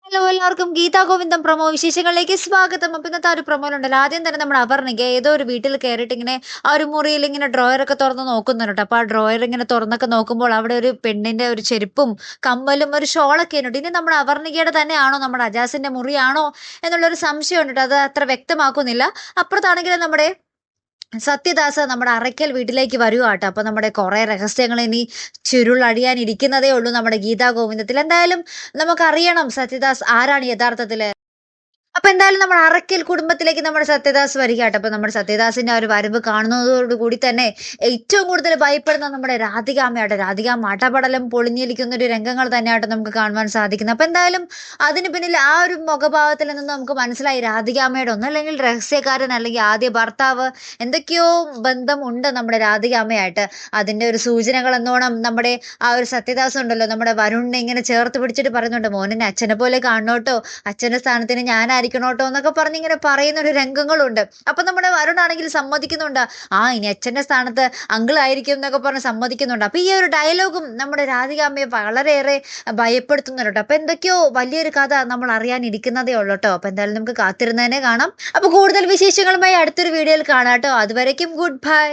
Hello എല്ലാവർക്കും ഗീതാ ഗോവിന്ദം promo വിശേഷങ്ങളിലേക്ക് സ്വാഗതം. അപ്പൊ ഇന്നത്തെ ഒരു പ്രൊമോയിലുണ്ടല്ലോ, ആദ്യം തന്നെ നമ്മുടെ അപർണിക ഏതോ ഒരു വീട്ടിൽ കയറിയിട്ട് ഇങ്ങനെ ആ ഒരു മുറിയിൽ ഇങ്ങനെ ഡ്രോയർ ഒക്കെ തുറന്ന് നോക്കുന്നുണ്ട്. അപ്പൊ ആ ഡ്രോയർ ഇങ്ങനെ തുറന്നൊക്കെ നോക്കുമ്പോൾ അവിടെ ഒരു പെണ്ണിന്റെ ഒരു ചെരുപ്പും കമ്മലും ഒരു ഷോളൊക്കെ ഉണ്ട്. ഇനി നമ്മുടെ അപർണികയുടെ തന്നെയാണോ, നമ്മുടെ അജാസിന്റെ മുറിയാണോ എന്നുള്ളൊരു സംശയം ഉണ്ട്. അത് അത്ര വ്യക്തമാക്കുന്നില്ല. അപ്പുറത്താണെങ്കിൽ നമ്മുടെ സത്യദാസ് നമ്മുടെ അറയ്ക്കൽ വീട്ടിലേക്ക് വരുവാട്ടോ. അപ്പൊ നമ്മുടെ കുറെ രഹസ്യങ്ങൾ ഇനി ചുരുളഴിയാനിരിക്കുന്നതേ ഉള്ളൂ നമ്മുടെ ഗീതാ ഗോവിന്ദത്തിൽ. എന്തായാലും നമുക്കറിയണം സത്യദാസ് ആരാണ് യഥാർത്ഥത്തില്. അപ്പൊ എന്തായാലും നമ്മുടെ അറക്കൽ കുടുംബത്തിലേക്ക് നമ്മുടെ സത്യദാസ് വരികയാട്ടോ. അപ്പൊ നമ്മുടെ സത്യദാസിന്റെ ആ ഒരു വരവ് കാണുന്നതോട് കൂടി തന്നെ ഏറ്റവും കൂടുതൽ ഭയപ്പെടുന്ന നമ്മുടെ രാധികാമ്മയാട്ടോ. രാധികാമ്മ അടപടലം പൊളിഞ്ഞിരിക്കുന്ന ഒരു രംഗങ്ങൾ തന്നെയാട്ടോ നമുക്ക് കാണുവാൻ സാധിക്കുന്നത്. അപ്പൊ എന്തായാലും അതിന് പിന്നിൽ ആ ഒരു മുഖഭാവത്തിൽ നിന്ന് നമുക്ക് മനസ്സിലായി രാധികാമ്മയുടെ ഒന്നല്ലെങ്കിൽ രഹസ്യക്കാരൻ അല്ലെങ്കിൽ ആദ്യ ഭർത്താവ് എന്തൊക്കെയോ ബന്ധം ഉണ്ട് നമ്മുടെ രാധികാമ്മയായിട്ട്. അതിന്റെ ഒരു സൂചനകൾ എന്നോണം നമ്മുടെ ആ ഒരു സത്യദാസ് ഉണ്ടല്ലോ, നമ്മുടെ വരുണിനെ ഇങ്ങനെ ചേർത്ത് പിടിച്ചിട്ട് പറയുന്നുണ്ട്, മോനെ അച്ഛനെ പോലെ കാണണോട്ടോ, അച്ഛന്റെ സ്ഥാനത്തിന് ഞാനായിരിക്കണോട്ടോ എന്നൊക്കെ പറഞ്ഞ് ഇങ്ങനെ പറയുന്ന ഒരു രംഗങ്ങളുണ്ട്. അപ്പൊ നമ്മുടെ വരുണാണെങ്കിൽ സമ്മതിക്കുന്നുണ്ട്, ആ ഇനി അച്ഛന്റെ സ്ഥാനത്ത് അങ്കിൾ ആയിരിക്കും എന്നൊക്കെ പറഞ്ഞ് സമ്മതിക്കുന്നുണ്ട്. അപ്പൊ ഈ ഒരു ഡയലോഗും നമ്മുടെ രാധികാമ്മയെ വളരെയേറെ ഭയപ്പെടുത്തുന്നുണ്ട്. അപ്പൊ എന്തൊക്കെയോ വലിയൊരു കഥ നമ്മൾ അറിയാനിരിക്കുന്നതേ ഉള്ളൂ കേട്ടോ. അപ്പൊ എന്തായാലും നമുക്ക് കാത്തിരുന്നതിനെ കാണാം. അപ്പൊ കൂടുതൽ വിശേഷങ്ങളുമായി അടുത്തൊരു വീഡിയോയിൽ കാണാം കേട്ടോ. അതുവരേക്കും ഗുഡ് ബൈ.